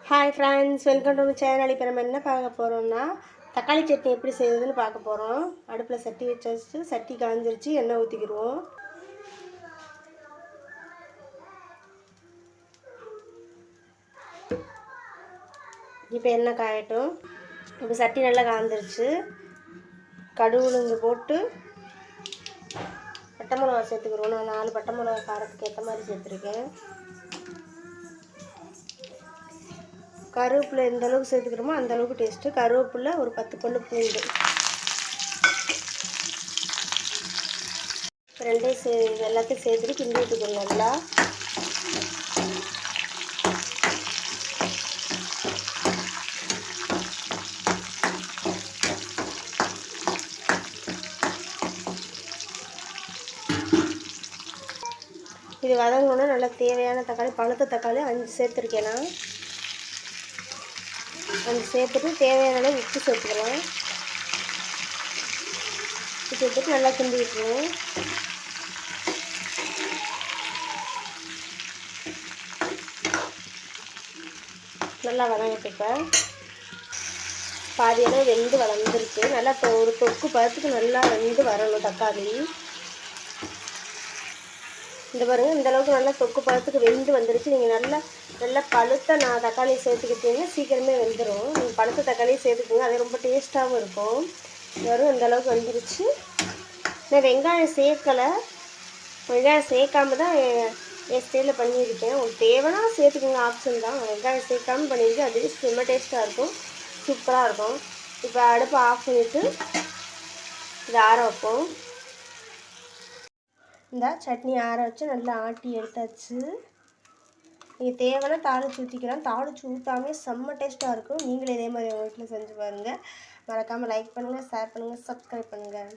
Hi friends, welcome to my channel. இப்போ நம்ம என்ன பார்க்க போகிறோம்னா தக்காளி சட்னி எப்படி செய்யுதுன்னு பார்க்க போகிறோம். அடுப்பில் சட்டி வச்சு சட்டி காஞ்சிருச்சு, எண்ணெய் ஊற்றிக்கிடுவோம். இப்போ எண்ணெய் காயட்டும். இப்போ சட்டி நல்லா காஞ்சிருச்சு. கடுகு உளுந்து போட்டு பட்டை மிளகா சேர்த்துக்கிடுவோம். நான் 4 பட்டை மிளகா காரத்துக்கு ஏற்ற மாதிரி சேர்த்துருக்கேன். கருவேப்பிலை எந்த அளவுக்கு சேர்த்துக்கிறோமோ அந்த அளவுக்கு டேஸ்ட்டு. கருவேப்பிலை ஒரு 10 பல்லு பூண்டு ரெண்டையும் எல்லாத்தையும் சேர்த்துட்டு கிண்டி விட்டுக்கணும் நல்லா. இது வதங்கணுன்னா நல்லா தேவையான தக்காளி, பழுத்த தக்காளி 5 சேர்த்துருக்கேன் நான். 5 சேர்த்துட்டு தேவையான அளவு உப்பு சேர்த்துக்கலாம். உப்பு சேர்த்துட்டு நல்லா கிண்டி விட்டுருவோம். நல்லா வதங்கிட்டு பாதி அளவு வெந்து வளர்ந்துருக்கு. நல்லா ஒரு தொக்கு பழத்துக்கு நல்லா வெந்து வரணும் தக்காளி. இந்த பாருங்கள், இந்த அளவுக்கு நல்லா தொக்கு பழத்துக்கு வெந்து வந்துருச்சு. நீங்கள் நல்லா பழுத்த தக்காளியை சேர்த்துக்கிட்டீங்கன்னா சீக்கிரமே வெந்துடும். நீங்கள் பழுத்த தக்காளியை சேர்த்துக்கிங்க, அது ரொம்ப டேஸ்ட்டாகவும் இருக்கும். வரும் இந்த அளவுக்கு வந்துருச்சு. நான் வெங்காயம் சேர்க்கலை, வெங்காயம் சேர்க்காம தான் என் ஸ்டைலில் பண்ணியிருக்கேன். உங்களுக்கு தேவைன்னா சேர்த்துக்கோங்க, ஆப்ஷன் தான். வெங்காயம் சேர்க்காமல் பண்ணியிருக்கேன், அது ரொம்ப டேஸ்ட்டாக இருக்கும், சூப்பராக இருக்கும். இப்போ அடுப்பை ஆஃப் பண்ணிவிட்டு இதை ஆற வைப்போம். இந்த சட்னி ஆற வச்சு நல்லா ஆட்டி எடுத்தாச்சு. நீங்கள் தேவைன்னா தாளிச்சு ஊற்றிக்கலாம். தாளிச்சு ஊற்றாமே செம்ம டேஸ்ட்டாக இருக்கும். நீங்களே இதே மாதிரி உங்கள் வீட்டில் செஞ்சு பாருங்கள். மறக்காமல் லைக் பண்ணுங்கள், ஷேர் பண்ணுங்கள், சப்ஸ்கிரைப் பண்ணுங்கள்.